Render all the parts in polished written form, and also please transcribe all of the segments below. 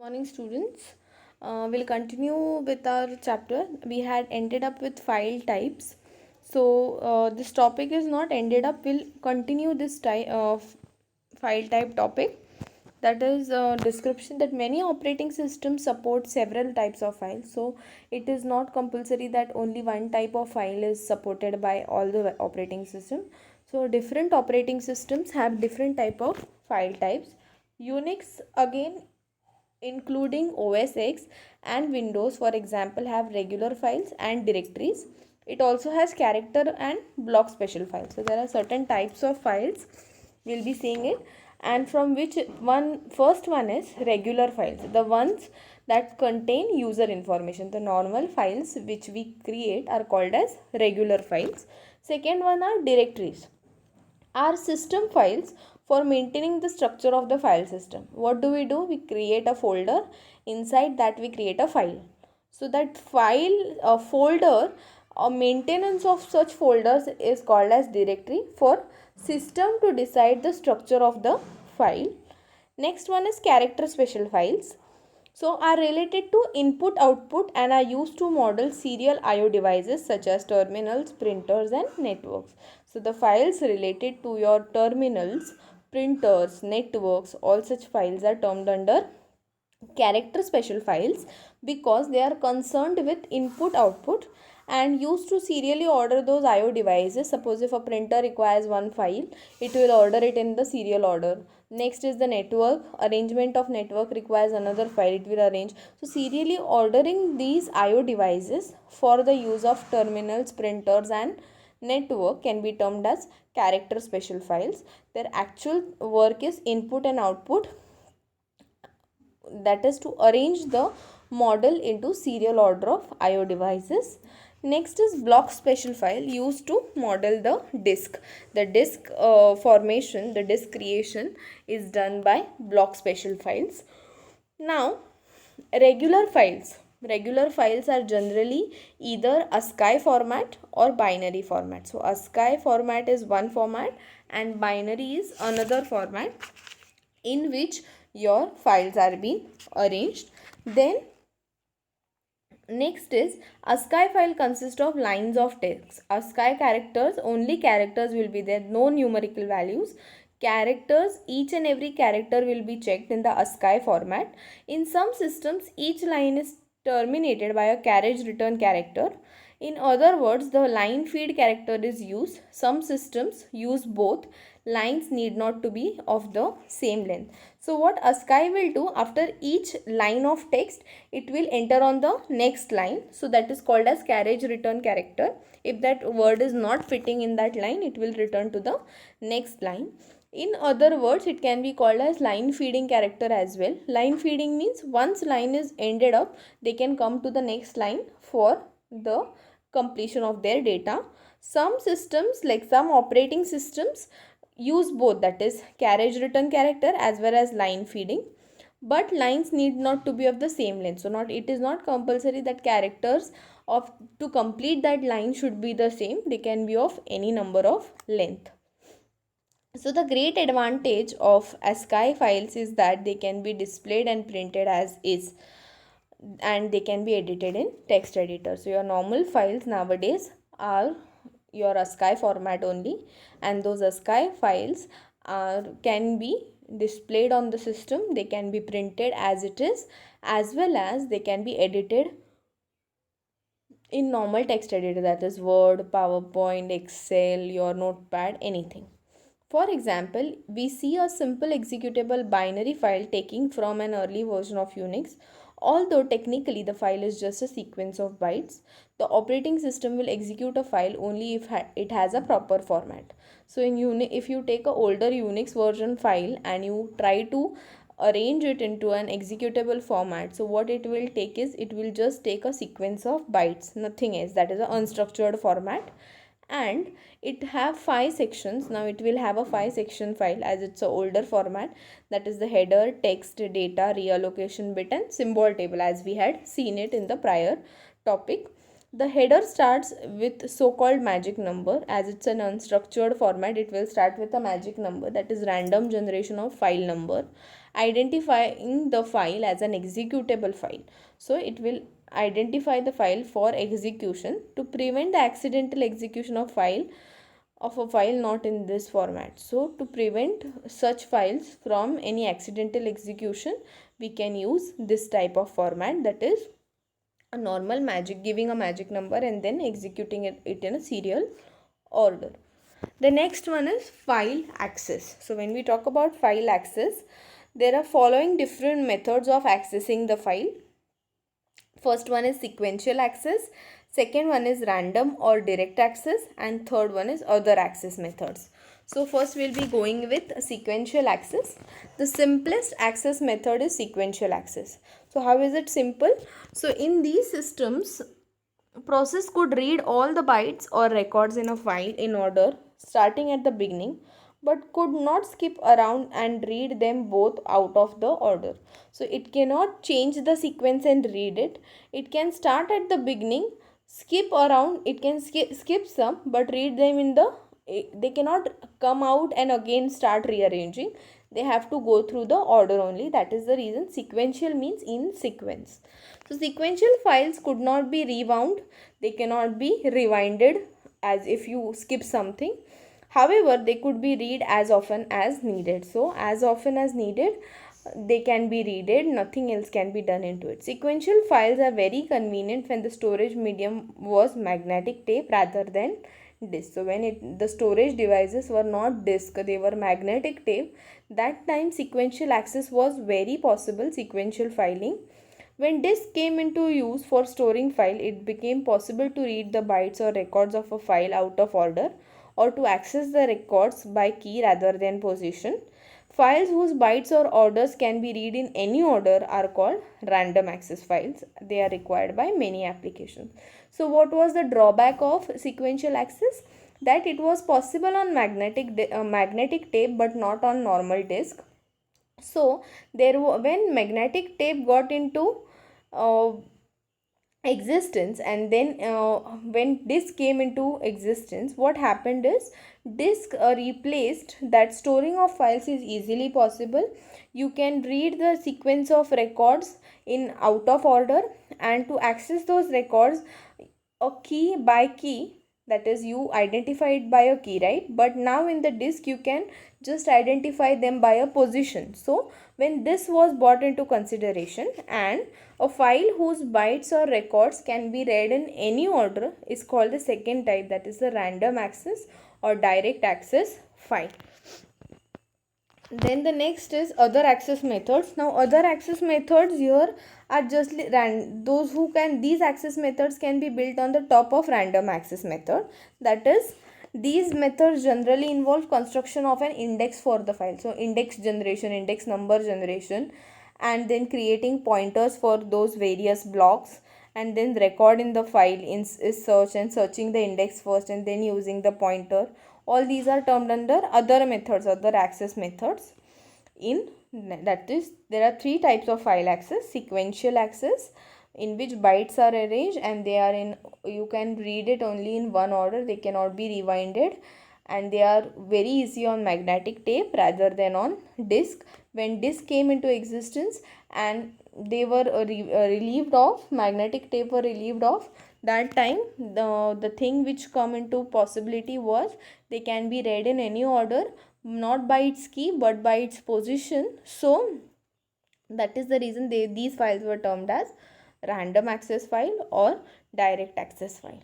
Morning, students. We'll continue with our chapter. We had ended up with file types. So, this topic is not ended up. We'll continue this file type topic. That is a description that many operating systems support several types of files. So, it is not compulsory that only one type of file is supported by all the operating system. So, different operating systems have different type of file types. Unix again, including OS X and Windows, for example, have regular files and directories. It also has character and block special files. So there are certain types of files, we'll be seeing it, and from which first one is regular files, the ones that contain user information. The normal files which we create are called as regular files. Second one are directories, are system files for maintaining the structure of the file system. What do? We create a folder, inside that we create a file. So that folder or maintenance of such folders is called as directory for system to decide the structure of the file. Next one is character special files. So are related to input output and are used to model serial IO devices such as terminals, printers and networks. So the files related to your terminals, printers, networks, all such files are termed under character special files because they are concerned with input output and used to serially order those IO devices. Suppose if a printer requires one file, it will order it in the serial order. Next is the network. Arrangement of network requires another file, it will arrange. So serially ordering these IO devices for the use of terminals, printers and network can be termed as character special files. Their actual work is input and output, that is to arrange the model into serial order of IO devices. Next is block special file, used to model the disk. The disk formation, the disk creation is done by block special files. Now, regular files. Regular files are generally either ASCII format or binary format. So, ASCII format is one format and binary is another format in which your files are being arranged. Then next is ASCII file consists of lines of text. ASCII characters, only characters will be there, no numerical values. Characters, each and every character will be checked in the ASCII format. In some systems, each line is terminated by a carriage return character. In other words, the line feed character is used. Some systems use both. Lines need not to be of the same length. So what ASCII will do, after each line of text, it will enter on the next line. So that is called as carriage return character. If that word is not fitting in that line, it will return to the next line. In other words, it can be called as line feeding character as well. Line feeding means once line is ended up, they can come to the next line for the completion of their data. Some systems, like some operating systems, use both, that is carriage return character as well as line feeding, but lines need not to be of the same length. So it is not compulsory that characters of to complete that line should be the same. They can be of any number of length. So the great advantage of ASCII files is that they can be displayed and printed as is, and they can be edited in text editor. So your normal files nowadays are your ASCII format only, and those ASCII files can be displayed on the system. They can be printed as it is, as well as they can be edited in normal text editor, that is Word, PowerPoint, Excel, your Notepad, anything. For example, we see a simple executable binary file taking from an early version of Unix. Although technically the file is just a sequence of bytes, the operating system will execute a file only if it has a proper format. So in Unix, if you take a older Unix version file and you try to arrange it into an executable format, so what it will take is, it will just take a sequence of bytes, nothing else. That is an unstructured format, and it have 5 sections. Now it will have a 5 section file as it's a older format, that is the header, text, data, reallocation bit and symbol table, as we had seen it in the prior topic. The header starts with so-called magic number. As it's an unstructured format, it will start with a magic number, that is random generation of file number, identifying the file as an executable file. So it will identify the file for execution to prevent the accidental execution of a file not in this format. So to prevent such files from any accidental execution, we can use this type of format, that is a normal magic, giving a magic number and then executing it in a serial order. The next one is file access. So when we talk about file access, there are following different methods of accessing the file. First one is sequential access, second one is random or direct access, and third one is other access methods. So first we'll be going with sequential access. The simplest access method is sequential access. So how is it simple? So in these systems, process could read all the bytes or records in a file in order starting at the beginning, but could not skip around and read them both out of the order. So it cannot change the sequence and read it. It can start at the beginning, skip around, it can skip some, but read them in the, they cannot come out and again start rearranging. They have to go through the order only. That is the reason sequential means in sequence. So sequential files could not be rewound, they cannot be rewinded as if you skip something. However, they could be read as often as needed. So as often as needed, they can be readed, nothing else can be done into it. Sequential files are very convenient when the storage medium was magnetic tape rather than disk. So when the storage devices were not disk, they were magnetic tape, that time sequential access was very possible, sequential filing. When disk came into use for storing file, it became possible to read the bytes or records of a file out of order, or to access the records by key rather than position. Files whose bytes or orders can be read in any order are called random access files. They are required by many applications. So what was the drawback of sequential access? That it was possible on magnetic tape but not on normal disk. So when magnetic tape got into uh, existence, and then when disk came into existence, what happened is disk replaced that. Storing of files is easily possible. You can read the sequence of records in out of order, and to access those records, a key by key, that is you identify it by a key, right? But now in the disk you can just identify them by a position. So when this was brought into consideration, and a file whose bytes or records can be read in any order is called the second type, that is the random access or direct access file. Then the next is other access methods. Now other access methods here are just those who can, these access methods can be built on the top of random access method. That is, these methods generally involve construction of an index for the file. So index generation, index number generation, and then creating pointers for those various blocks, and then record in the file is search, and searching the index first and then using the pointer. All these are termed under other methods, other access methods. In that is, there are three types of file access: sequential access, in which bytes are arranged and they are in, you can read it only in one order, they cannot be rewinded, and they are very easy on magnetic tape rather than on disk. When disk came into existence and they were relieved of, magnetic tape were relieved of, that time the thing which come into possibility was they can be read in any order, not by its key but by its position. So that is the reason these files were termed as random access file or direct access file.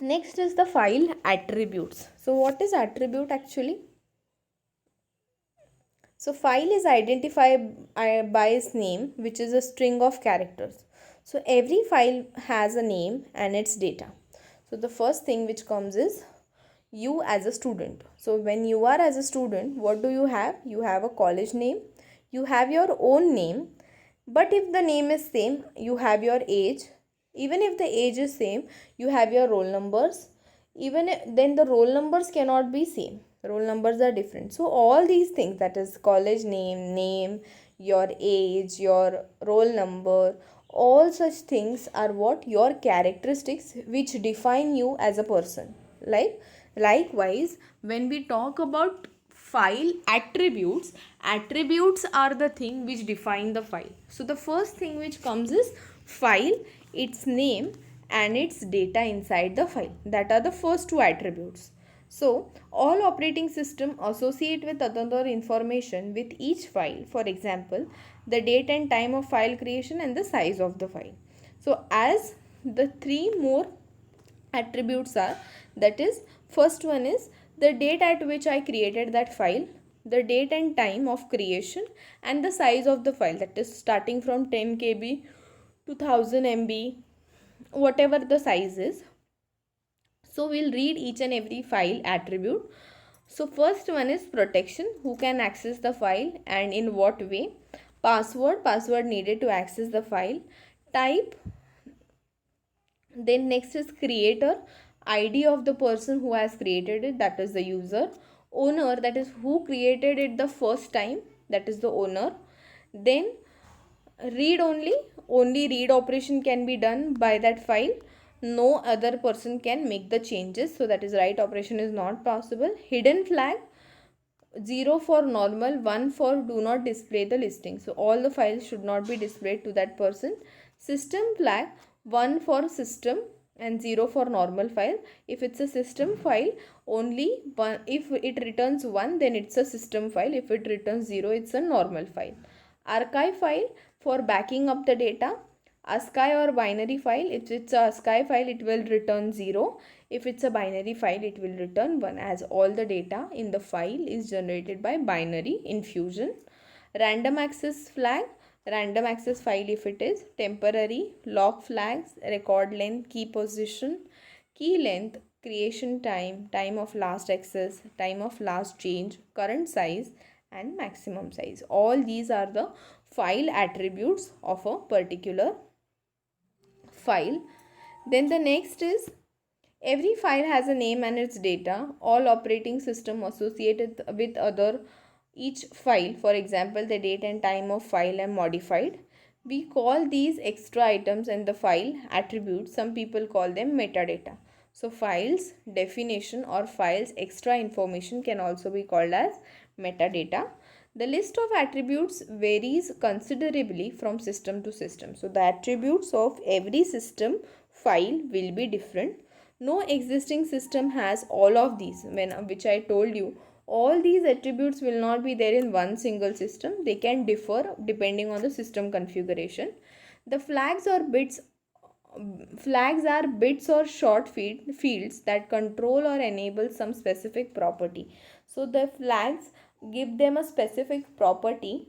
Next is the file attributes. So what is attribute actually? So file is identified by its name, which is a string of characters. So every file has a name and its data. So the first thing which comes is you as a student. So when you are as a student, what do you have? You have a college name, you have your own name, but if the name is same, you have your age. Even if the age is same, you have your roll numbers. Even then the roll numbers cannot be same, roll numbers are different. So all these things, that is college name, your age, your roll number, All such things are what your characteristics which define you as a person. Like likewise, when we talk about file attributes, attributes are the thing which define the file. So the first thing which comes is file, its name and its data inside the file. That are the first two attributes. So all operating system associate with other information with each file. For example, the date and time of file creation and the size of the file. So as the three more attributes are, that is, first one is the date at which I created that file, the date and time of creation and the size of the file, that is starting from 10 KB to 1000 MB, whatever the size is. So we'll read each and every file attribute. So first one is protection, who can access the file and in what way. Password, password needed to access the file. Type, then next is creator, ID of the person who has created it, that is the user. Owner, that is who created it the first time, that is the owner. Then read only, only read operation can be done by that file, no other person can make the changes, so that is write operation is not possible. Hidden flag, 0 for normal, 1 for do not display the listing, so all the files should not be displayed to that person. System flag, 1 for system and 0 for normal file. If it's a system file, only one, if it returns 1 then it's a system file, if it returns 0 it's a normal file. Archive file, for backing up the data. ASCII or binary file, if it's a ASCII file it will return 0, if it's a binary file it will return 1, as all the data in the file is generated by binary infusion. Random access flag, random access file if it is. Temporary, lock flags, record length, key position, key length, creation time, time of last access, time of last change, current size and maximum size. All these are the file attributes of a particular file. Then the next is every file has a name and its data. All operating system associated with other each file, for example the date and time of file are modified. We call these extra items in the file attributes, some people call them metadata. So files definition or files extra information can also be called as metadata. The list of attributes varies considerably from system to system. So the attributes of every system file will be different. No existing system has all of these, which I told you. All these attributes will not be there in one single system. They can differ depending on the system configuration. The flags are bits or short fields that control or enable some specific property. So the flags give them a specific property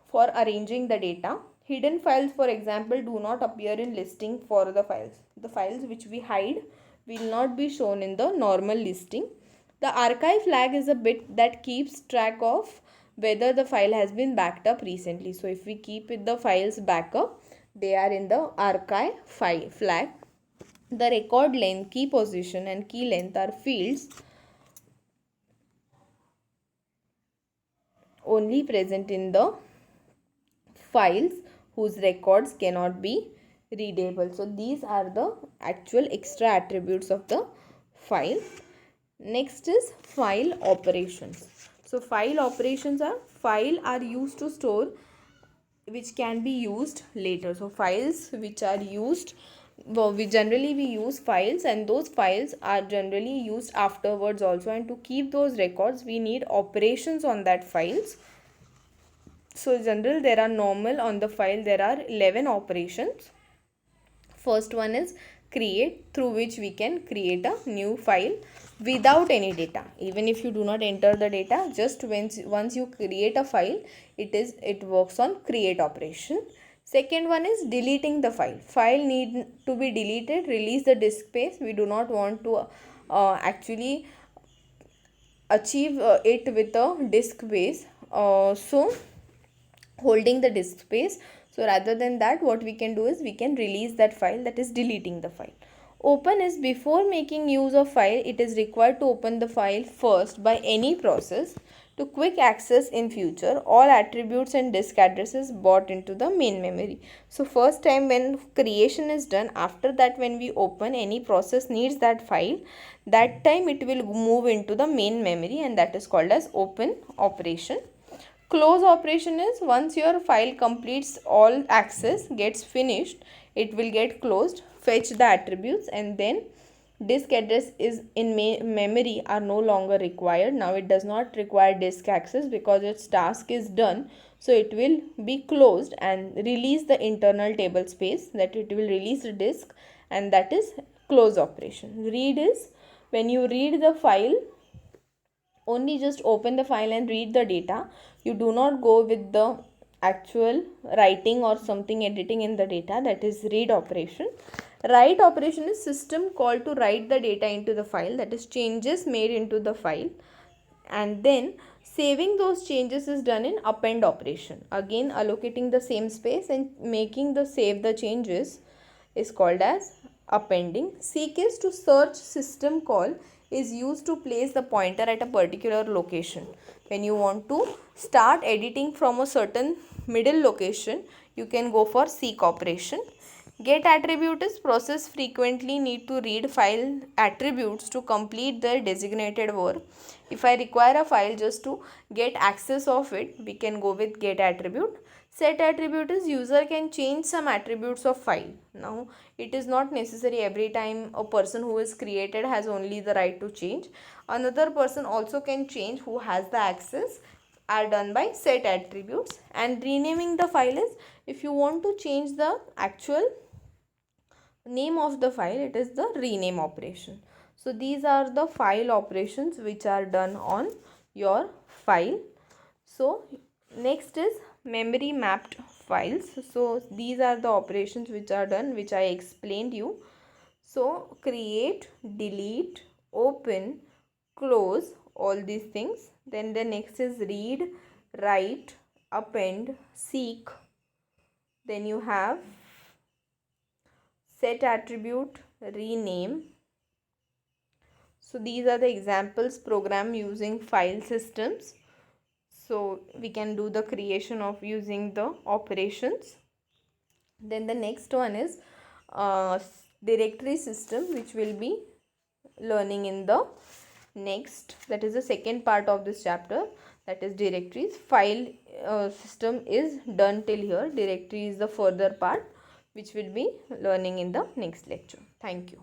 for arranging the data. Hidden files, for example, do not appear in listing for the files. The files which we hide will not be shown in the normal listing. The archive flag is a bit that keeps track of whether the file has been backed up recently. So if we keep the files backup, they are in the archive flag. The record length, key position and key length are fields only present in the files whose records cannot be readable. So these are the actual extra attributes of the file. Next is file operations. So file operations are used to store, which can be used later. So files which are used, we use files, and those files are generally used afterwards also, and to keep those records we need operations on that files. So in general there are normal on the file there are 11 operations. First one is create, through which we can create a new file without any data. Even if you do not enter the data, just once you create a file, it works on create operation. Second one is deleting the file. File need to be deleted, release the disk space. We do not want to actually achieve it with a disk space. So holding the disk space. So rather than that, what we can do is we can release that file, that is deleting the file. Open is before making use of file, it is required to open the file first by any process to quick access in future all attributes and disk addresses brought into the main memory. So first time when creation is done, after that when we open any process needs that file, that time it will move into the main memory, and that is called as open operation. Close operation is once your file completes all access, gets finished, it will get closed, fetch the attributes, and then disk address is in memory are no longer required. Now it does not require disk access because its task is done. So it will be closed and release the internal table space, that it will release the disk, and that is close operation. Read is when you read the file, only just open the file and read the data. You do not go with the actual writing or something editing in the data, that is read operation. Write operation is system call to write the data into the file, that is changes made into the file, and then saving those changes is done in append operation, again allocating the same space and making the save the changes is called as appending. Seek is to search system call is used to place the pointer at a particular location. When you want to start editing from a certain middle location, you can go for seek operation. Get attribute is process frequently need to read file attributes to complete their designated work. If I require a file just to get access of it, we can go with get attribute. Set attribute is user can change some attributes of file. Now it is not necessary every time a person who is created has only the right to change. Another person also can change who has the access, are done by set attributes. And renaming the file is if you want to change the actual name of the file, it is the rename operation. So these are the file operations which are done on your file. So next is memory mapped files. So these are the operations which are done, which I explained you. So create, delete, open, close, all these things. Then the next is read, write, append, seek. Then you have set attribute, rename. So these are the examples program using file systems. So we can do the creation of using the operations. Then the next one is directory system, which will be learning in the next, that is the second part of this chapter, that is directories. File system is done till here. Directory is the further part which will be learning in the next lecture. Thank you.